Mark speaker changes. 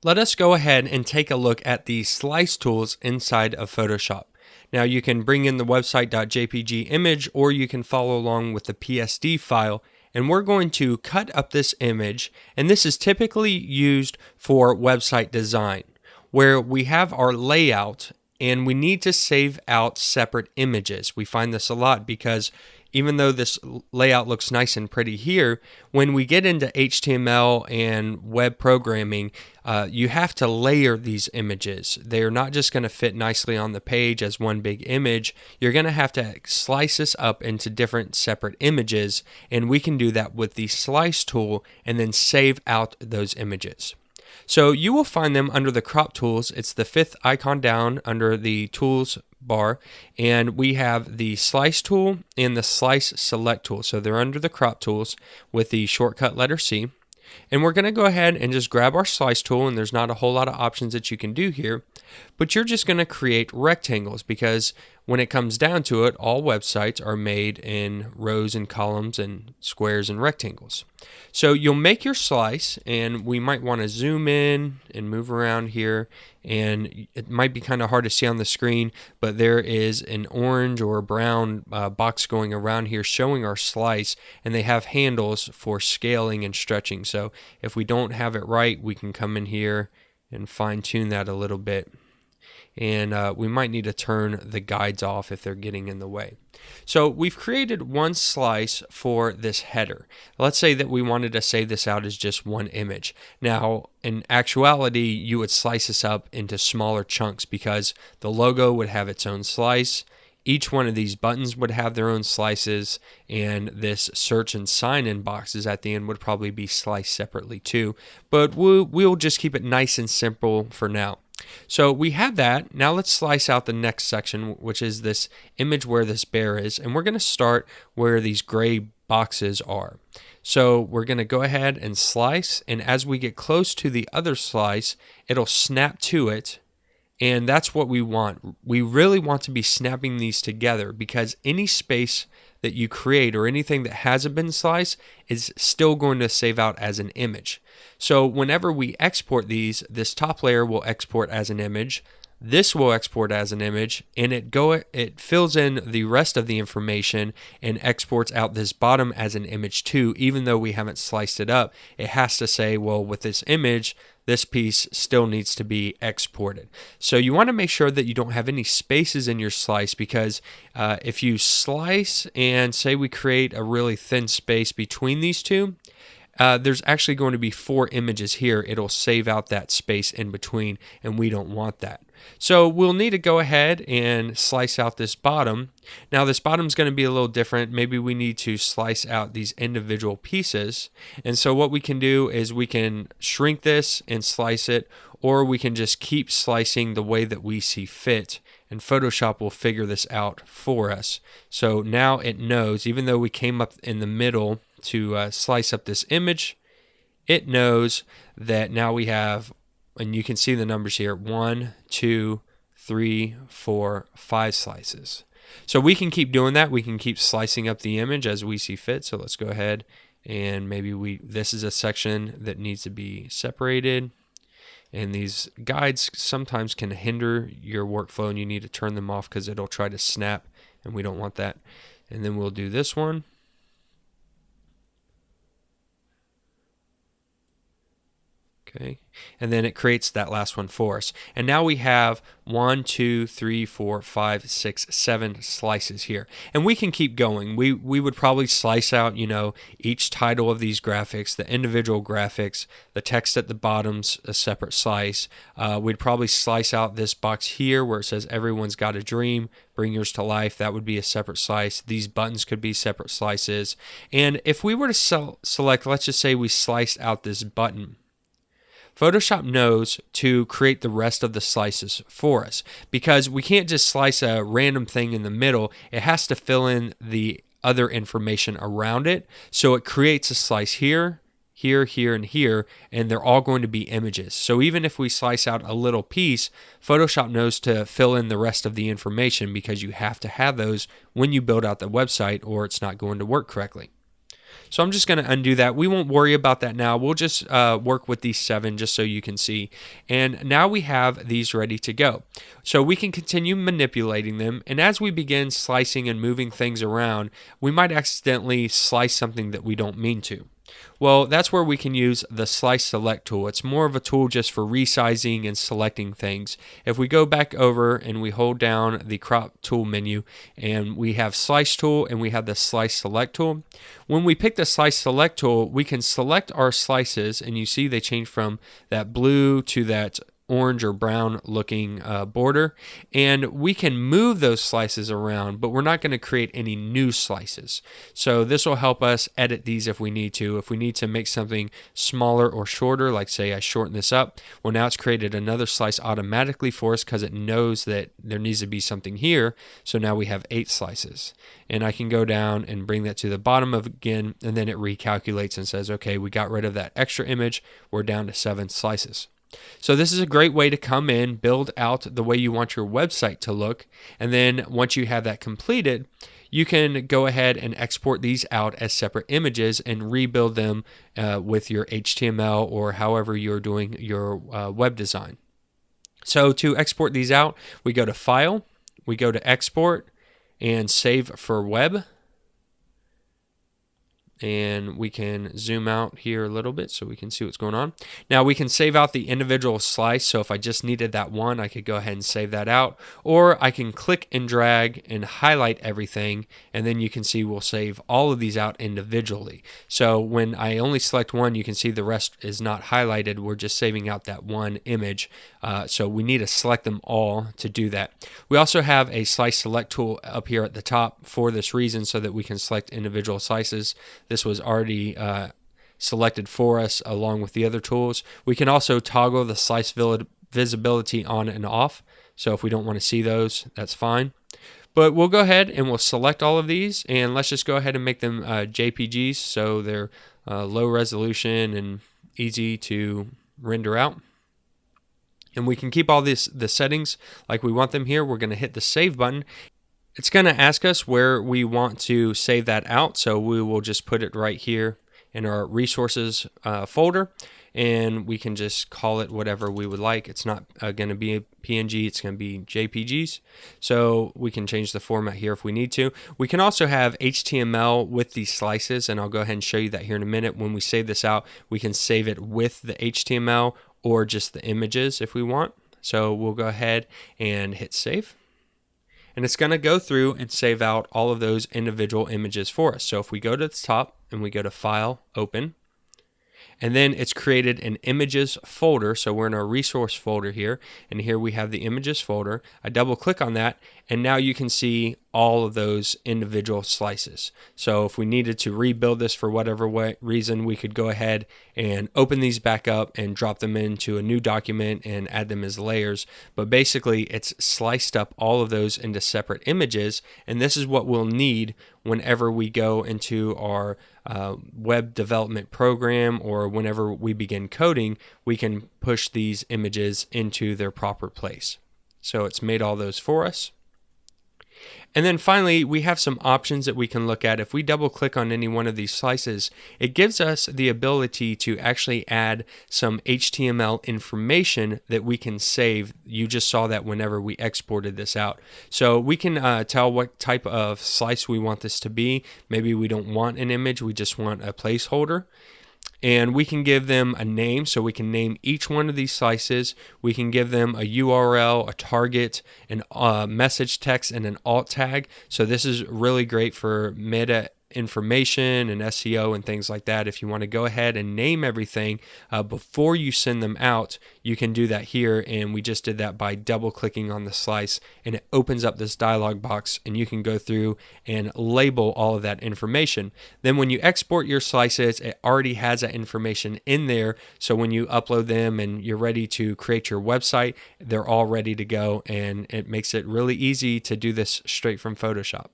Speaker 1: let us go ahead and take a look at the slice tools inside of Photoshop. Now you can bring in the website.jpg image, or you can follow along with the PSD file, and we're going to cut up this image, and this is typically used for website design, where we have our layout and we need to save out separate images. We find this a lot because even though this layout looks nice and pretty here, when we get into HTML and web programming, you have to layer these images. They're not just going to fit nicely on the page as one big image. You're going to have to slice this up into different separate images, and we can do that with the slice tool and then save out those images. So you will find them under the crop tools. It's the fifth icon down under the tools bar, and we have the slice tool and the slice select tool. So they're under the crop tools with the shortcut letter C. And we're going to go ahead and just grab our slice tool, and there's not a whole lot of options that you can do here, but you're just going to create rectangles, because when it comes down to it, all websites are made in rows and columns and squares and rectangles. So you'll make your slice, and we might want to zoom in and move around here, and it might be kind of hard to see on the screen, but there is an orange or brown box going around here showing our slice, and they have handles for scaling and stretching. So if we don't have it right, we can come in here and fine-tune that a little bit. And we might need to turn the guides off if they're getting in the way. So we've created one slice for this header. Let's say that we wanted to save this out as just one image. Now, in actuality, you would slice this up into smaller chunks, because the logo would have its own slice. Each one of these buttons would have their own slices, and this search and sign-in boxes at the end would probably be sliced separately too. But we'll just keep it nice and simple for now. So we have that. Now let's slice out the next section, which is this image where this bear is, and we're going to start where these gray boxes are. So we're going to go ahead and slice, and as we get close to the other slice, it'll snap to it, and that's what we want. We really want to be snapping these together, because any space that you create or anything that hasn't been sliced is still going to save out as an image. So whenever we export these, this top layer will export as an image, this will export as an image, and it fills in the rest of the information and exports out this bottom as an image too. Even though we haven't sliced it up, it has to say, well, with this image, this piece still needs to be exported. So you want to make sure that you don't have any spaces in your slice, because if you slice and say we create a really thin space between these two, there's actually going to be 4 images here. It'll save out that space in between, and we don't want that. So we'll need to go ahead and slice out this bottom. Now this bottom is going to be a little different. Maybe we need to slice out these individual pieces. And so what we can do is we can shrink this and slice it, or we can just keep slicing the way that we see fit, and Photoshop will figure this out for us. So now it knows, even though we came up in the middle to slice up this image, it knows that now we have, and you can see the numbers here, 1, 2, 3, 4, 5 slices. So we can keep doing that. We can keep slicing up the image as we see fit. So let's go ahead and maybe this is a section that needs to be separated. And these guides sometimes can hinder your workflow, and you need to turn them off because it'll try to snap, and we don't want that. And then we'll do this one. Okay, and then it creates that last one for us. And now we have 1, 2, 3, 4, 5, 6, 7 slices here. And we can keep going. We would probably slice out, each title of these graphics, the individual graphics, the text at the bottom's a separate slice. We'd probably slice out this box here where it says everyone's got a dream, bring yours to life. That would be a separate slice. These buttons could be separate slices. And if we were to select, let's just say we sliced out this button, Photoshop knows to create the rest of the slices for us, because we can't just slice a random thing in the middle. It has to fill in the other information around it. So it creates a slice here, here, here, and here, and they're all going to be images. So even if we slice out a little piece, Photoshop knows to fill in the rest of the information, because you have to have those when you build out the website, or it's not going to work correctly. So I'm just going to undo that. We won't worry about that now. We'll just work with these 7 just so you can see. And now we have these ready to go. So we can continue manipulating them. And as we begin slicing and moving things around, we might accidentally slice something that we don't mean to. Well, that's where we can use the Slice Select tool. It's more of a tool just for resizing and selecting things. If we go back over and we hold down the Crop Tool menu, and we have Slice Tool and we have the Slice Select tool. When we pick the Slice Select tool, we can select our slices, and you see they change from that blue to that orange or brown looking border, and we can move those slices around, but we're not going to create any new slices. So this will help us edit these if we need to. If we need to make something smaller or shorter, like say I shorten this up, well, now it's created another slice automatically for us because it knows that there needs to be something here. So now we have 8 slices, and I can go down and bring that to the bottom of again, and then it recalculates and says, okay, we got rid of that extra image, we're down to 7 slices. So this is a great way to come in, build out the way you want your website to look, and then once you have that completed, you can go ahead and export these out as separate images and rebuild them with your HTML or however you're doing your web design. So to export these out, we go to File, we go to Export, and Save for Web. And we can zoom out here a little bit so we can see what's going on. Now we can save out the individual slice, so if I just needed that one, I could go ahead and save that out, or I can click and drag and highlight everything, and then you can see we'll save all of these out individually. So when I only select one, you can see the rest is not highlighted. We're just saving out that one image, so we need to select them all to do that. We also have a Slice Select tool up here at the top for this reason, so that we can select individual slices. This was already selected for us along with the other tools. We can also toggle the slice visibility on and off. So if we don't want to see those, that's fine. But we'll go ahead and we'll select all of these, and let's just go ahead and make them JPGs so they're low resolution and easy to render out. And we can keep all the settings like we want them here. We're going to hit the Save button. It's going to ask us where we want to save that out, so we will just put it right here in our resources folder, and we can just call it whatever we would like. It's not going to be a PNG, it's going to be JPGs, so we can change the format here if we need to. We can also have HTML with these slices, and I'll go ahead and show you that here in a minute. When we save this out, we can save it with the HTML or just the images if we want. So we'll go ahead and hit Save. And it's going to go through and save out all of those individual images for us. So if we go to the top and we go to File, Open, and then it's created an images folder. So we're in our resource folder here, and here we have the images folder. I double click on that, and now you can see all of those individual slices. So if we needed to rebuild this for whatever reason, we could go ahead and open these back up and drop them into a new document and add them as layers. But basically it's sliced up all of those into separate images, and this is what we'll need whenever we go into our web development program, or whenever we begin coding, we can push these images into their proper place. So it's made all those for us. And then finally, we have some options that we can look at. If we double click on any one of these slices, it gives us the ability to actually add some HTML information that we can save. You just saw that whenever we exported this out. So we can tell what type of slice we want this to be. Maybe we don't want an image, we just want a placeholder. And we can give them a name, so we can name each one of these slices. We can give them a URL, a target, a message text, and an alt tag. So this is really great for meta information and SEO and things like that. If you want to go ahead and name everything before you send them out, you can do that here, and we just did that by double clicking on the slice, and it opens up this dialog box, and you can go through and label all of that information. Then when you export your slices, it already has that information in there, so when you upload them and you're ready to create your website, they're all ready to go, and it makes it really easy to do this straight from Photoshop.